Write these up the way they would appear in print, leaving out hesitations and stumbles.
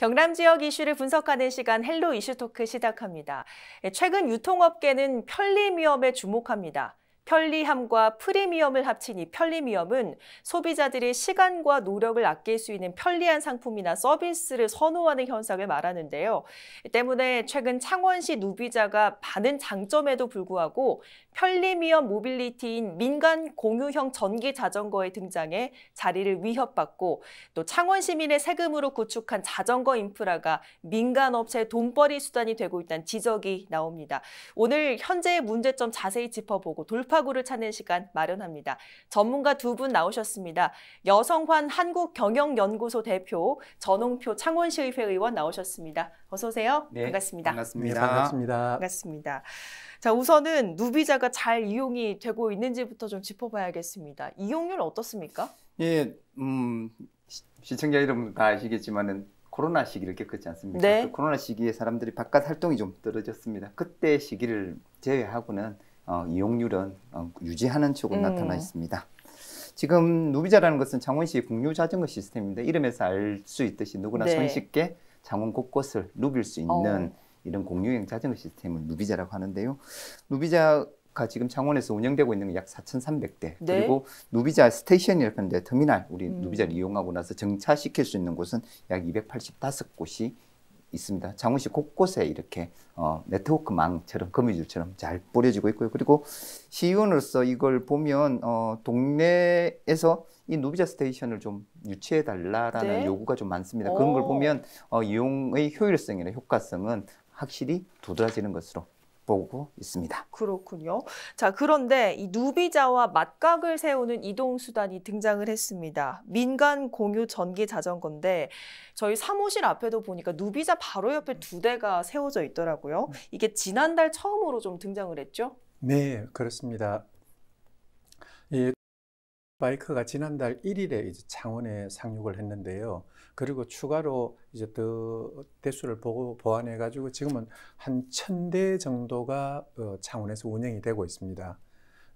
경남 지역 이슈를 분석하는 시간 헬로 이슈토크 시작합니다. 최근 유통업계는 편리미엄에 주목합니다. 편리함과 프리미엄을 합친 이 편리미엄은 소비자들이 시간과 노력을 아낄 수 있는 편리한 상품이나 서비스를 선호하는 현상을 말하는데요. 때문에 최근 창원시 누비자가 많은 장점에도 불구하고 편리미엄 모빌리티인 민간 공유형 전기 자전거의 등장에 자리를 위협받고 또 창원 시민의 세금으로 구축한 자전거 인프라가 민간 업체의 돈벌이 수단이 되고 있다는 지적이 나옵니다. 오늘 현재의 문제점 자세히 짚어보고 돌파구를 찾는 시간 마련합니다. 전문가 두 분 나오셨습니다. 여성환 한국경영연구소 대표, 전홍표 창원시의회 의원 나오셨습니다. 어서 오세요. 네, 반갑습니다. 반갑습니다. 네, 반갑습니다. 반갑습니다. 자, 우선은 누비자가 잘 이용이 되고 있는지부터 좀 짚어봐야겠습니다. 이용률 어떻습니까? 예, 시청자 여러분 다 아시겠지만은 코로나 시기를 겪었지 않습니까? 네. 그 코로나 시기에 사람들이 바깥 활동이 좀 떨어졌습니다. 그때 시기를 제외하고는 이용률은 유지하는 쪽으로 나타나 있습니다. 지금 누비자라는 것은 창원시의 공유 자전거 시스템입니다. 이름에서 알 수 있듯이 누구나 네. 손쉽게 창원 곳곳을 누빌 수 있는 이런 공유형 자전거 시스템을 누비자라고 하는데요. 누비자가 지금 창원에서 운영되고 있는 게 약 4,300대. 네. 그리고 누비자 스테이션이라고 하는데 터미널, 우리 누비자를 이용하고 나서 정차시킬 수 있는 곳은 약 285곳이 있습니다. 창원시 곳곳에 이렇게 네트워크망처럼 거미줄처럼 잘 뿌려지고 있고요. 그리고 시의원으로서 이걸 보면 동네에서 이 누비자 스테이션을 좀 유치해 달라라는 네. 요구가 좀 많습니다. 그런 걸 보면 이용의 효율성이나 효과성은 확실히 두드러지는 것으로 보고 있습니다. 그렇군요. 자, 그런데 이 누비자와 맞각을 세우는 이동수단이 등장을 했습니다. 민간 공유 전기 자전거인데 저희 사무실 앞에도 보니까 누비자 바로 옆에 두 대가 세워져 있더라고요. 이게 지난달 처음으로 좀 등장을 했죠? 네, 그렇습니다. 이 바이크가 지난달 1일에 이제 창원에 상륙을 했는데요. 그리고 추가로 이제 더 대수를 보완해가지고 지금은 한 1,000대 정도가 창원에서 운영이 되고 있습니다.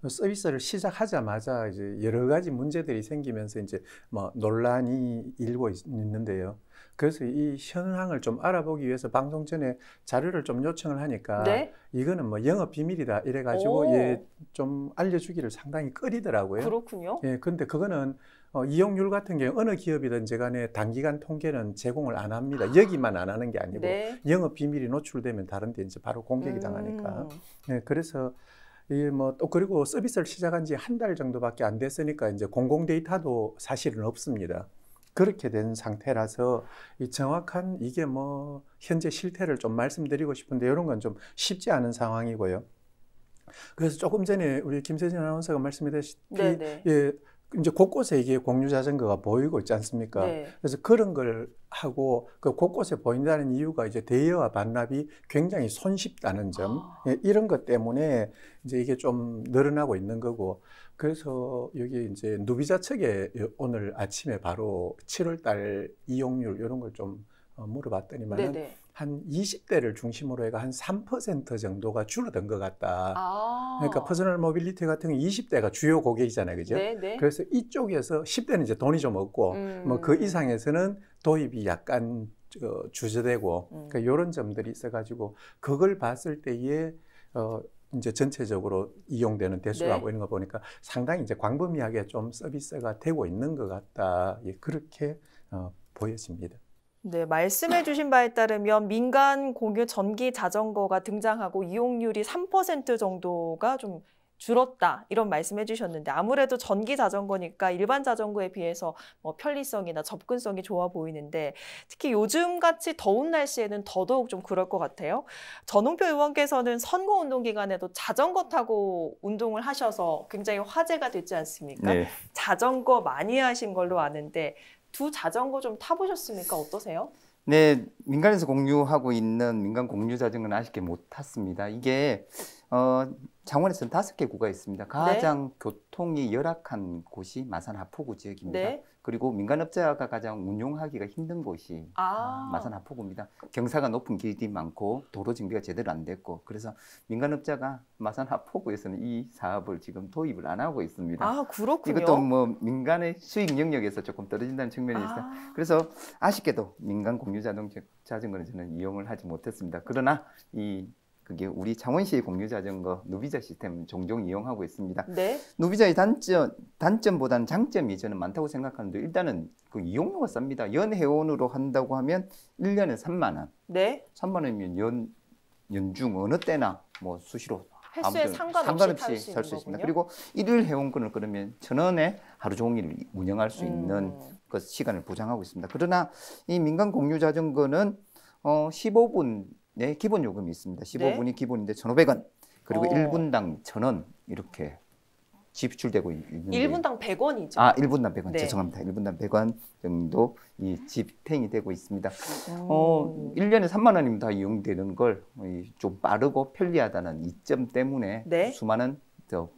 서비스를 시작하자마자 이제 여러 가지 문제들이 생기면서 이제 뭐 논란이 일고 있는데요. 그래서 이 현황을 좀 알아보기 위해서 방송 전에 자료를 좀 요청을 하니까 네? 이거는 뭐 영업 비밀이다 이래가지고 예, 좀 알려주기를 상당히 꺼리더라고요. 그렇군요. 예, 근데 그거는 이용률 같은 경우 어느 기업이든지 간에 단기간 통계는 제공을 안 합니다. 여기만 안 하는 게 아니고 네. 영업 비밀이 노출되면 다른 데 이제 바로 공개가 당하니까. 예, 그래서 이 뭐 또 그리고 서비스를 시작한 지 한 달 정도밖에 안 됐으니까 이제 공공 데이터도 사실은 없습니다. 그렇게 된 상태라서 이 정확한 이게 뭐 현재 실태를 좀 말씀드리고 싶은데 이런 건 좀 쉽지 않은 상황이고요. 그래서 조금 전에 우리 김세진 아나운서가 말씀하셨다시피 네네. 예, 이제 곳곳에 이게 공유 자전거가 보이고 있지 않습니까? 네. 그래서 그런 걸 하고 그 곳곳에 보인다는 이유가 이제 대여와 반납이 굉장히 손쉽다는 점, 예, 이런 것 때문에 이제 이게 좀 늘어나고 있는 거고, 그래서 여기 이제 누비자 측에 오늘 아침에 바로 7월 달 이용률 이런 걸 좀 물어봤더니만은 네네. 한 20대를 중심으로 해가 한 3% 정도가 줄어든 것 같다. 그러니까 퍼스널 모빌리티 같은 경우 20대가 주요 고객이잖아요, 그죠? 네네. 그래서 이쪽에서 10대는 이제 돈이 좀 없고, 뭐 그 이상에서는 도입이 약간 주저되고, 그러니까 이런 점들이 있어가지고 그걸 봤을 때에 이제 전체적으로 이용되는 대수하고 네. 이런 거 보니까 상당히 이제 광범위하게 좀 서비스가 되고 있는 것 같다. 예, 그렇게 보여집니다. 네, 말씀해 주신 바에 따르면 민간 공유 전기 자전거가 등장하고 이용률이 3% 정도가 좀 줄었다 이런 말씀해 주셨는데 아무래도 전기 자전거니까 일반 자전거에 비해서 뭐 편리성이나 접근성이 좋아 보이는데 특히 요즘같이 더운 날씨에는 더더욱 좀 그럴 것 같아요. 전홍표 의원께서는 선거운동 기간에도 자전거 타고 운동을 하셔서 굉장히 화제가 됐지 않습니까? 네. 자전거 많이 하신 걸로 아는데 두 자전거 좀 타보셨습니까? 어떠세요? 네, 민간에서 공유하고 있는 민간 공유 자전거는 아쉽게 못 탔습니다. 이게 창원에서는 5개 구가 있습니다. 가장 교통이 열악한 곳이 마산 하포구 지역입니다. 네. 그리고 민간업자가 가장 운용하기가 힘든 곳이 마산 하포구입니다. 경사가 높은 길이 많고 도로 정비가 제대로 안 됐고 그래서 민간업자가 마산 하포구에서는 이 사업을 지금 도입을 안 하고 있습니다. 아, 그렇군요. 이것도 뭐 민간의 수익 영역에서 조금 떨어진다는 측면이 있어요. 그래서 아쉽게도 민간 공유 자전거는 저는 이용을 하지 못했습니다. 그러나 그게 우리 창원시의 공유자전거 누비자 시스템 종종 이용하고 있습니다. 네. 누비자의 단점보다는 장점이 저는 많다고 생각하는데 일단은 그 이용료가 쌉니다. 연회원으로 한다고 하면 1년에 3만 원. 네. 3만 원이면 연중 어느 때나 뭐 수시로 횟수에 상관없이 살 수 있습니다. 그리고 1일 회원권을 끊으면 1,000원에 하루 종일 운영할 수 있는 그 시간을 보장하고 있습니다. 그러나 이 민간 공유 자전거는 15분의 기본 요금이 있습니다. 15분이 기본인데 1,500원. 그리고 1분당 1,000원 이렇게 지출되고 있는데 1분당 100원이죠. 1분당 100원. 네. 죄송합니다. 1분당 100원 정도 집행이 되고 있습니다. 1년에 3만 원이면 다 이용되는 걸 좀 빠르고 편리하다는 이점 때문에 수많은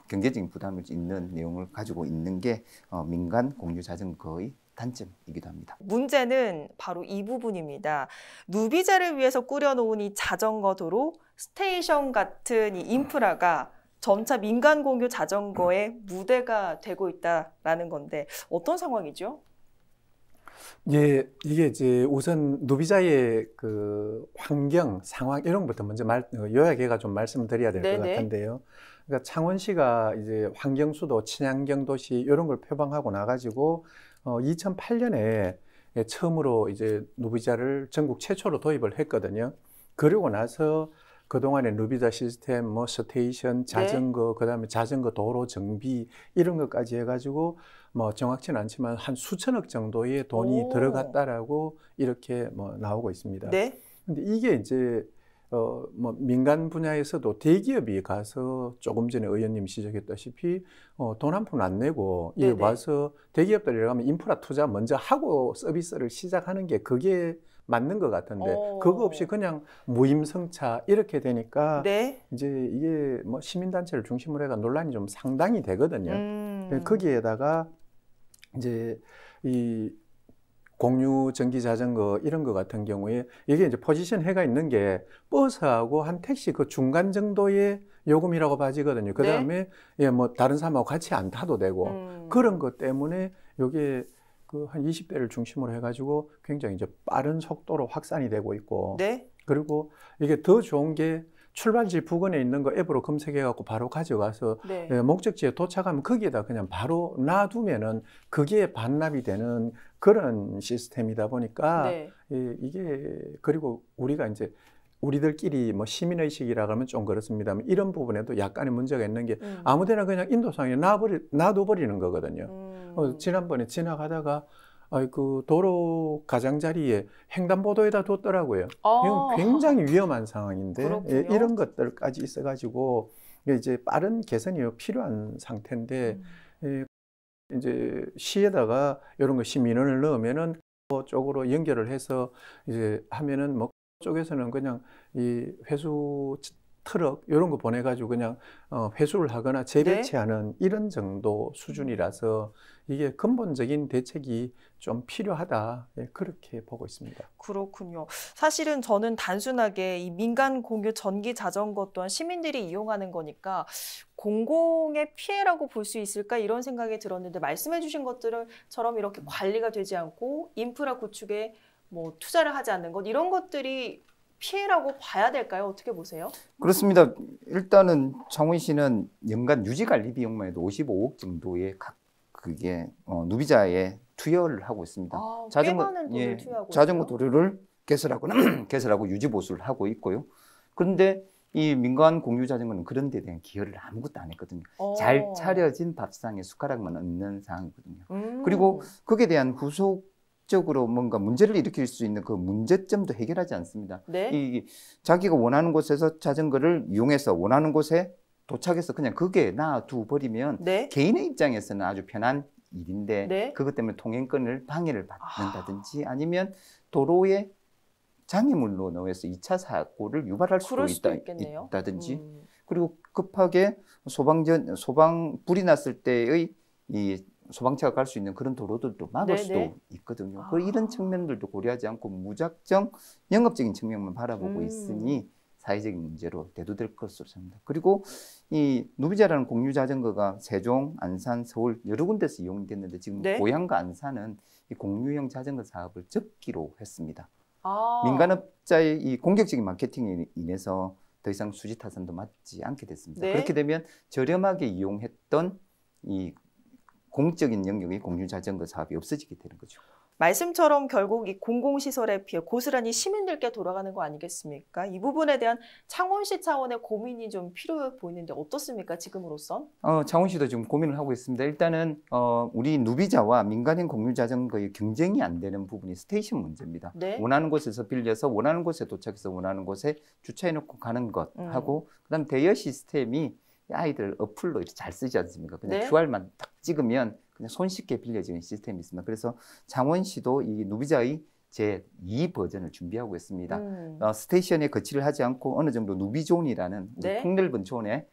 경제적인 부담을 있는 내용을 가지고 있는 게 민간 공유 자전거의 단점이기도 합니다. 문제는 바로 이 부분입니다. 누비자를 위해서 꾸려놓은 이 자전거 도로, 스테이션 같은 이 인프라가 점차 민간 공유 자전거의 무대가 되고 있다라는 건데 어떤 상황이죠? 예, 이게 이제 우선 누비자의 그 환경, 상황 이런 것부터 먼저 요약해가 좀 말씀드려야 될 것 같은데요. 그러니까 창원시가 이제 환경수도, 친환경 도시 이런 걸 표방하고 나가지고 2008년에 처음으로 이제 누비자를 전국 최초로 도입을 했거든요. 그러고 나서 그동안의 누비자 시스템, 뭐 스테이션, 자전거, 그다음에 자전거 도로 정비 이런 것까지 해가지고 뭐 정확치는 않지만 한 수천억 정도의 돈이 들어갔다라고 이렇게 뭐 나오고 있습니다. 네. 근데 이게 이제 뭐 민간 분야에서도 대기업이 가서 조금 전에 의원님이 지적했다시피 돈 한 푼 안 내고 와서 대기업들이 가면 인프라 투자 먼저 하고 서비스를 시작하는 게 그게 맞는 것 같은데 그거 없이 그냥 무임승차 이렇게 되니까 이제 이게 뭐 시민단체를 중심으로 해가 논란이 좀 상당히 되거든요. 거기에다가 이제 이 공유 전기 자전거 이런 거 같은 경우에 이게 이제 포지션 해가 있는 게 버스하고 한 택시 그 중간 정도의 요금이라고 봐지거든요. 그 다음에 뭐 다른 사람하고 같이 안 타도 되고 그런 것 때문에 요게 그 한 20대를 중심으로 해가지고 굉장히 이제 빠른 속도로 확산이 되고 있고 그리고 이게 더 좋은 게 출발지 부근에 있는 거 앱으로 검색해갖고 바로 가져가서 목적지에 도착하면 거기에다 그냥 바로 놔두면은 그게 반납이 되는 그런 시스템이다 보니까 이게 그리고 우리가 이제 우리들끼리 뭐 시민의식이라 그러면 좀 그렇습니다만 이런 부분에도 약간의 문제가 있는 게 아무데나 그냥 인도상에 놔둬버리는 거거든요. 지난번에 지나가다가 그 도로 가장자리에 횡단보도에다 뒀더라고요. 이건 굉장히 위험한 상황인데 이런 것들까지 있어가지고 이제 빠른 개선이 필요한 상태인데 이제 시에다가 이런 거 시민원을 넣으면은 쪽으로 연결을 해서 이제 하면은 뭐 쪽에서는 그냥 이 회수 트럭 이런 거 보내가지고 그냥 회수를 하거나 재배치하는 이런 정도 수준이라서 이게 근본적인 대책이 좀 필요하다 그렇게 보고 있습니다. 그렇군요. 사실은 저는 단순하게 이 민간 공유 전기 자전거 또한 시민들이 이용하는 거니까 공공의 피해라고 볼 수 있을까 이런 생각이 들었는데 말씀해 주신 것들처럼 이렇게 관리가 되지 않고 인프라 구축에 뭐 투자를 하지 않는 것 이런 것들이 피해라고 봐야 될까요? 어떻게 보세요? 그렇습니다. 일단은 창원시는 연간 유지관리 비용만 해도 55억 정도의 그게 누비자에 투여를 하고 있습니다. 꽤 많은 돈을 투여하고 자전거 도로를 개설하고 유지 보수를 하고 있고요. 그런데 이 민간 공유 자전거는 그런 데 대한 기여를 아무것도 안 했거든요. 잘 차려진 밥상에 숟가락만 얹는 상황이거든요. 그리고 거기에 대한 후속적으로 뭔가 문제를 일으킬 수 있는 그 문제점도 해결하지 않습니다. 자기가 원하는 곳에서 자전거를 이용해서 원하는 곳에 도착해서 그냥 그게 놔두 버리면 개인의 입장에서는 아주 편한 일인데 그것 때문에 통행권을 방해를 받는다든지 아니면 도로에 장애물로 넣어서 2차 사고를 유발할 수도 있다든지 그리고 급하게 불이 났을 때의 이 소방차가 갈 수 있는 그런 도로들도 막을 네네. 수도 있거든요. 이런 측면들도 고려하지 않고 무작정 영업적인 측면만 바라보고 있으니 사회적인 문제로 대두될 것으로 생각합니다. 그리고 이 누비자라는 공유 자전거가 세종, 안산, 서울 여러 군데서 이용됐는데 지금 네. 고양과 안산은 이 공유형 자전거 사업을 접기로 했습니다. 아. 민간업자의 이 공격적인 마케팅에 인해서 더 이상 수지 타산도 맞지 않게 됐습니다. 네. 그렇게 되면 저렴하게 이용했던 이 공적인 영역의 공유 자전거 사업이 없어지게 되는 거죠. 말씀처럼 결국 이 공공시설의 피해 고스란히 시민들께 돌아가는 거 아니겠습니까? 이 부분에 대한 창원시 차원의 고민이 좀 필요해 보이는데 어떻습니까? 지금으로선? 창원시도 지금 고민을 하고 있습니다. 일단은 우리 누비자와 민간인 공유 자전거의 경쟁이 안 되는 부분이 스테이션 문제입니다. 네. 원하는 곳에서 빌려서 원하는 곳에 도착해서 원하는 곳에 주차해놓고 가는 것하고 그다음 대여 시스템이 아이들 어플로 이렇게 잘 쓰지 않습니까? 그냥 네. QR만 딱 찍으면 그냥 손쉽게 빌려지는 시스템이 있습니다. 그래서 창원시도 이 누비자의 제2 버전을 준비하고 있습니다. 스테이션에 거치를 하지 않고 어느 정도 누비존이라는 네. 폭넓은 존에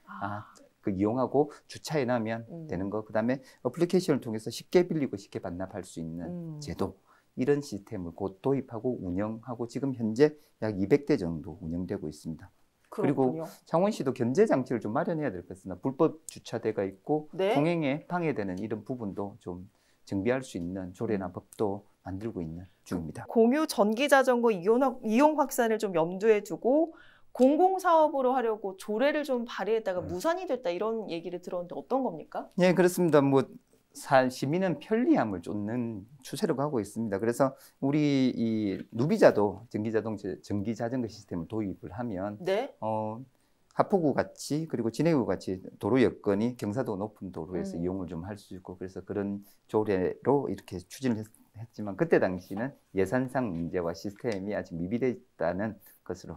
그 이용하고 주차해놔면 되는 거. 그다음에 어플리케이션을 통해서 쉽게 빌리고 쉽게 반납할 수 있는 제도. 이런 시스템을 곧 도입하고 운영하고 지금 현재 약 200대 정도 운영되고 있습니다. 그렇군요. 그리고 창원시도 견제 장치를 좀 마련해야 될 것 같습니다. 불법 주차대가 있고 네. 통행에 방해되는 이런 부분도 좀 정비할 수 있는 조례나 법도 만들고 있는 중입니다. 공유 전기 자전거 이용 확산을 좀 염두에 두고 공공사업으로 하려고 조례를 좀 발의했다가 무산이 됐다 이런 얘기를 들었는데 어떤 겁니까? 네, 그렇습니다. 시민은 편리함을 쫓는 추세로 가고 있습니다. 그래서 우리 이 누비자도 전기 자전거 시스템을 도입을 하면 네. 하포구 같이 그리고 진해구 같이 도로 여건이 경사도 높은 도로에서 이용을 좀 할 수 있고 그래서 그런 조례로 이렇게 추진을 했지만 그때 당시는 예산상 문제와 시스템이 아직 미비되어 있다는 것으로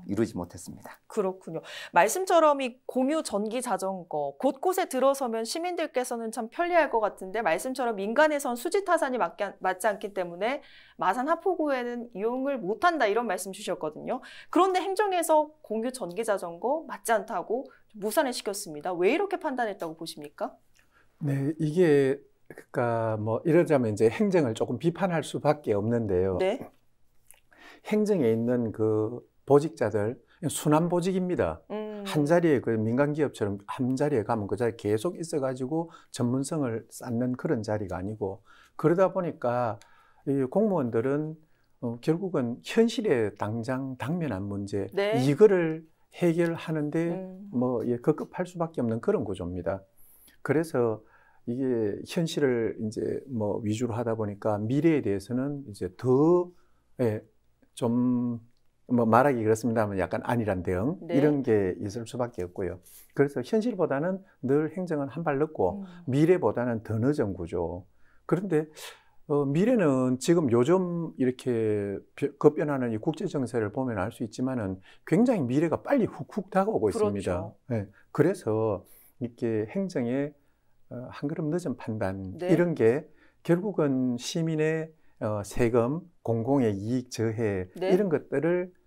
이루지 못했습니다. 그렇군요. 말씀처럼 이 공유 전기 자전거 곳곳에 들어서면 시민들께서는 참 편리할 것 같은데 말씀처럼 민간에선 수지 타산이 맞지 않기 때문에 마산 하포구에는 이용을 못한다 이런 말씀 주셨거든요. 그런데 행정에서 공유 전기 자전거 맞지 않다고 무산을 시켰습니다. 왜 이렇게 판단했다고 보십니까? 네, 이게 그러니까 뭐 이러자면 이제 행정을 조금 비판할 수밖에 없는데요. 네. 행정에 있는 그 보직자들 순환 보직입니다. 한 자리에 그 민간 기업처럼 한 자리에 가면 그 자리에 계속 있어가지고 전문성을 쌓는 그런 자리가 아니고 그러다 보니까 이 공무원들은 결국은 현실에 당면한 문제 네. 이거를 해결하는데 뭐 급급할 수밖에 없는 그런 구조입니다. 그래서 이게 현실을 이제 뭐 위주로 하다 보니까 미래에 대해서는 이제 더 좀 뭐 말하기 그렇습니다만 약간 안일한 대응 네. 이런 게 있을 수밖에 없고요. 그래서 현실보다는 늘 행정은 한 발 늦고 미래보다는 더 늦은 구조. 그런데 미래는 지금 요즘 이렇게 급변하는 이 국제 정세를 보면 알 수 있지만은 굉장히 미래가 빨리 훅훅 다가오고 그렇죠. 있습니다. 네. 그래서 이렇게 행정의 한 걸음 늦은 판단 네. 이런 게 결국은 시민의 세금, 공공의 이익 저해 네. 이런 것들을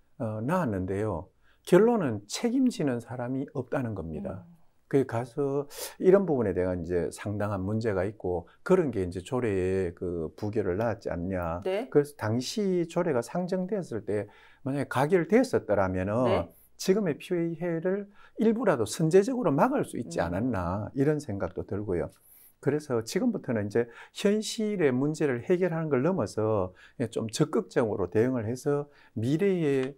낳았는데요. 결론은 책임지는 사람이 없다는 겁니다. 그 가서 이런 부분에 대한 이제 상당한 문제가 있고 그런 게 이제 조례에 그 부결을 낳았지 않냐. 네. 그래서 당시 조례가 상정되었을 때 만약에 가결되었었더라면은 네. 지금의 피해를 일부라도 선제적으로 막을 수 있지 않았나 이런 생각도 들고요. 그래서 지금부터는 이제 현실의 문제를 해결하는 걸 넘어서 좀 적극적으로 대응을 해서 미래에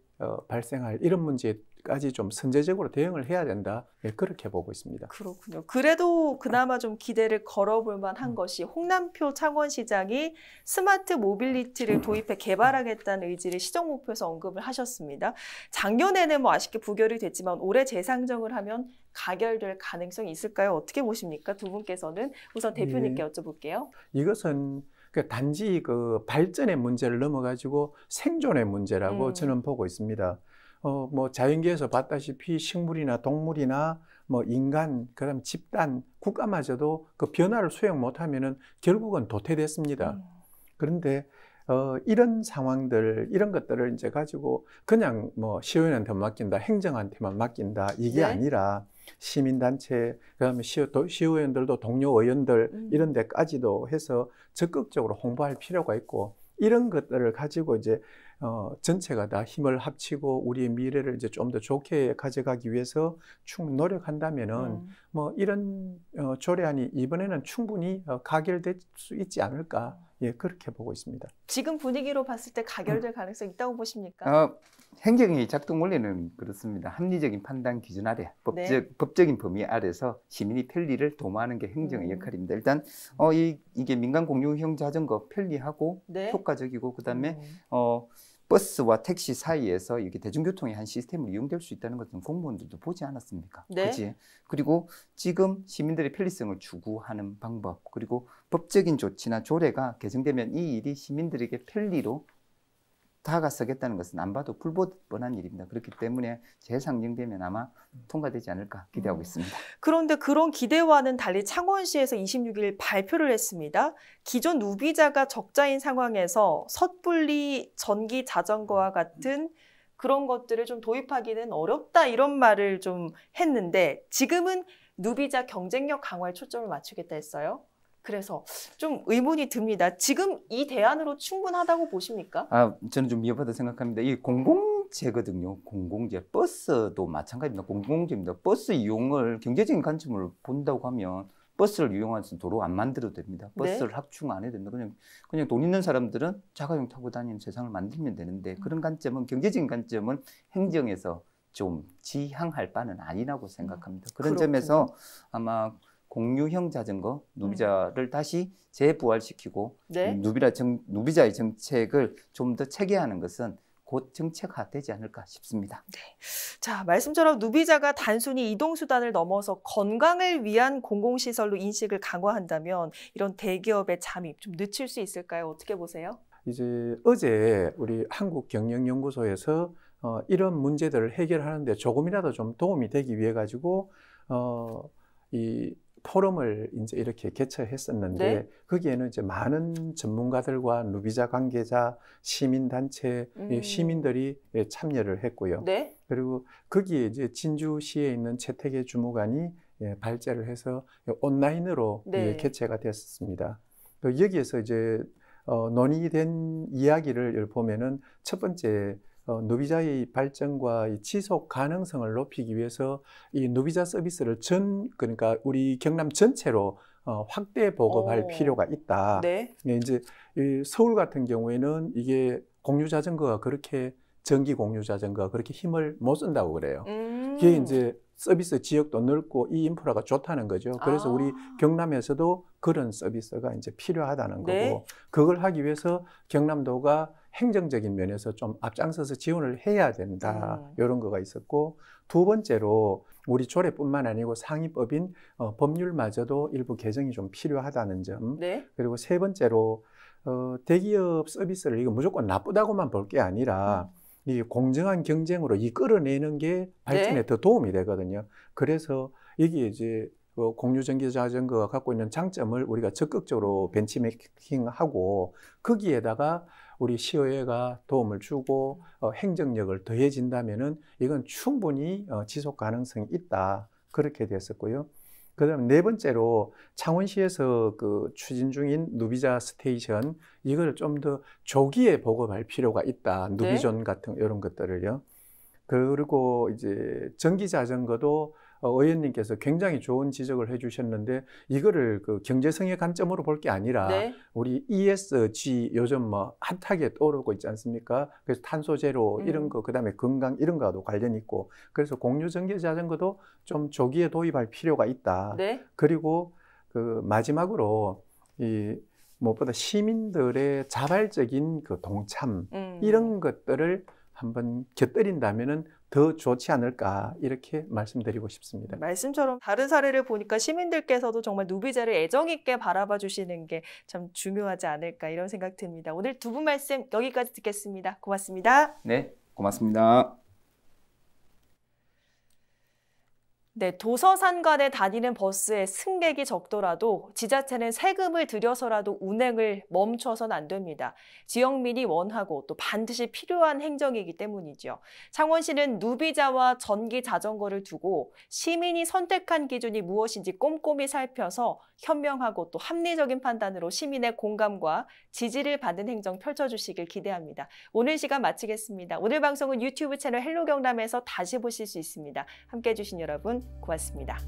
발생할 이런 문제까지 좀 선제적으로 대응을 해야 된다. 그렇게 보고 있습니다. 그렇군요. 그래도 그나마 좀 기대를 걸어볼 만한 것이 홍남표 창원시장이 스마트 모빌리티를 도입해 개발하겠다는 의지를 시정 목표에서 언급을 하셨습니다. 작년에는 뭐 아쉽게 부결이 됐지만 올해 재상정을 하면 가결될 가능성이 있을까요? 어떻게 보십니까? 두 분께서는 우선 대표님께 여쭤볼게요. 이것은 단지 그 발전의 문제를 넘어가지고 생존의 문제라고 저는 보고 있습니다. 뭐 자연계에서 봤다시피 식물이나 동물이나 뭐 인간, 그다음 집단, 국가마저도 그 변화를 수용 못하면은 결국은 도태됐습니다. 그런데 이런 상황들, 이런 것들을 이제 가지고 그냥 뭐 시의원한테 맡긴다, 행정한테만 맡긴다 이게 네. 아니라 시민단체, 그다음에 시의원들도 동료 의원들 이런 데까지도 해서 적극적으로 홍보할 필요가 있고, 이런 것들을 가지고 이제 전체가 다 힘을 합치고 우리의 미래를 이제 좀 더 좋게 가져가기 위해서 충분히 노력한다면은 뭐 이런 조례안이 이번에는 충분히 가결될 수 있지 않을까, 예, 그렇게 보고 있습니다. 지금 분위기로 봤을 때 가결될 가능성이 있다고 보십니까? 행정의 작동 원리는 그렇습니다. 합리적인 판단 기준 아래, 법적인 범위 아래서 시민이 편리를 도모하는 게 행정의 역할입니다. 일단 이게 민간 공유형 자전거 편리하고 효과적이고, 그다음에 버스와 택시 사이에서 이게 대중교통의 한 시스템으로 이용될 수 있다는 것은 공무원들도 보지 않았습니까? 그렇지? 그리고 지금 시민들의 편리성을 추구하는 방법, 그리고 법적인 조치나 조례가 개정되면 이 일이 시민들에게 편리로 다가서겠다는 것은 안 봐도 불보듯 뻔한 일입니다. 그렇기 때문에 재상정되면 아마 통과되지 않을까 기대하고 있습니다. 그런데 그런 기대와는 달리 창원시에서 26일 발표를 했습니다. 기존 누비자가 적자인 상황에서 섣불리 전기 자전거와 같은 그런 것들을 좀 도입하기는 어렵다, 이런 말을 좀 했는데, 지금은 누비자 경쟁력 강화에 초점을 맞추겠다 했어요. 그래서 좀 의문이 듭니다. 지금 이 대안으로 충분하다고 보십니까? 저는 좀 위험하다고 생각합니다. 이 공공재거든요. 공공재. 버스도 마찬가지입니다. 공공재입니다. 버스 이용을 경제적인 관점으로 본다고 하면 버스를 이용해서 도로 안 만들어도 됩니다. 버스를 확충 안 해도 됩니다. 그냥 돈 있는 사람들은 자가용 타고 다니는 세상을 만들면 되는데, 그런 관점은, 경제적인 관점은 행정에서 좀 지향할 바는 아니라고 생각합니다. 그런 점에서 아마 공유형 자전거, 누비자를 다시 재부활시키고 누비자의 정책을 좀 더 체계화하는 것은 곧 정책화되지 않을까 싶습니다. 자, 말씀처럼 누비자가 단순히 이동수단을 넘어서 건강을 위한 공공시설로 인식을 강화한다면 이런 대기업의 잠입 좀 늦출 수 있을까요? 어떻게 보세요? 이제 어제 우리 한국경영연구소에서 이런 문제들을 해결하는데 조금이라도 좀 도움이 되기 위해 가지고 이 포럼을 이제 이렇게 개최했었는데, 거기에는 이제 많은 전문가들과 누비자 관계자, 시민단체, 시민들이 참여를 했고요. 그리고 거기에 이제 진주시에 있는 최태계 주무관이 발제를 해서 온라인으로 개최가 됐었습니다. 여기에서 이제 논의된 이야기를 보면은 첫 번째, 누비자의 발전과 이 지속 가능성을 높이기 위해서 이 누비자 서비스를 그러니까 우리 경남 전체로 확대 보급할 필요가 있다. 이제 서울 같은 경우에는 이게 공유 자전거가 그렇게, 전기 공유 자전거가 그렇게 힘을 못 쓴다고 그래요. 이게 이제 서비스 지역도 넓고 이 인프라가 좋다는 거죠. 그래서 우리 경남에서도 그런 서비스가 이제 필요하다는 거고, 그걸 하기 위해서 경남도가 행정적인 면에서 좀 앞장서서 지원을 해야 된다, 이런 거가 있었고, 두 번째로 우리 조례뿐만 아니고 상위법인 법률마저도 일부 개정이 좀 필요하다는 점, 그리고 세 번째로 대기업 서비스를 이거 무조건 나쁘다고만 볼 게 아니라 이 공정한 경쟁으로 이끌어내는 게 발전에 더 도움이 되거든요. 그래서 여기에 이제 공유 전기 자전거가 갖고 있는 장점을 우리가 적극적으로 벤치마킹하고, 거기에다가 우리 시의회가 도움을 주고 행정력을 더해진다면은 이건 충분히 지속 가능성이 있다, 그렇게 됐었고요. 그다음 네 번째로 창원시에서 추진 중인 누비자 스테이션, 이걸 좀 더 조기에 보급할 필요가 있다. 누비존 같은 이런 것들을요. 그리고 이제 전기 자전거도 의원님께서 굉장히 좋은 지적을 해주셨는데, 이거를 경제성의 관점으로 볼 게 아니라 우리 ESG 요즘 뭐 핫하게 떠오르고 있지 않습니까? 그래서 탄소 제로 이런 거, 그다음에 건강 이런 거와도 관련이 있고, 그래서 공유 전기 자전거도 좀 조기에 도입할 필요가 있다. 그리고 마지막으로 무엇보다 시민들의 자발적인 동참, 이런 것들을 한번 곁들인다면은 더 좋지 않을까, 이렇게 말씀드리고 싶습니다. 말씀처럼 다른 사례를 보니까 시민들께서도 정말 누비자를 애정 있게 바라봐 주시는 게 참 중요하지 않을까, 이런 생각 듭니다. 오늘 두 분 말씀 여기까지 듣겠습니다. 고맙습니다. 네, 고맙습니다. 네, 도서산 간에 다니는 버스에 승객이 적더라도 지자체는 세금을 들여서라도 운행을 멈춰서는 안 됩니다. 지역민이 원하고 또 반드시 필요한 행정이기 때문이죠. 창원시는 누비자와 전기 자전거를 두고 시민이 선택한 기준이 무엇인지 꼼꼼히 살펴서 현명하고 또 합리적인 판단으로 시민의 공감과 지지를 받는 행정 펼쳐주시길 기대합니다. 오늘 시간 마치겠습니다. 오늘 방송은 유튜브 채널 헬로 경남에서 다시 보실 수 있습니다. 함께해 주신 여러분 고맙습니다.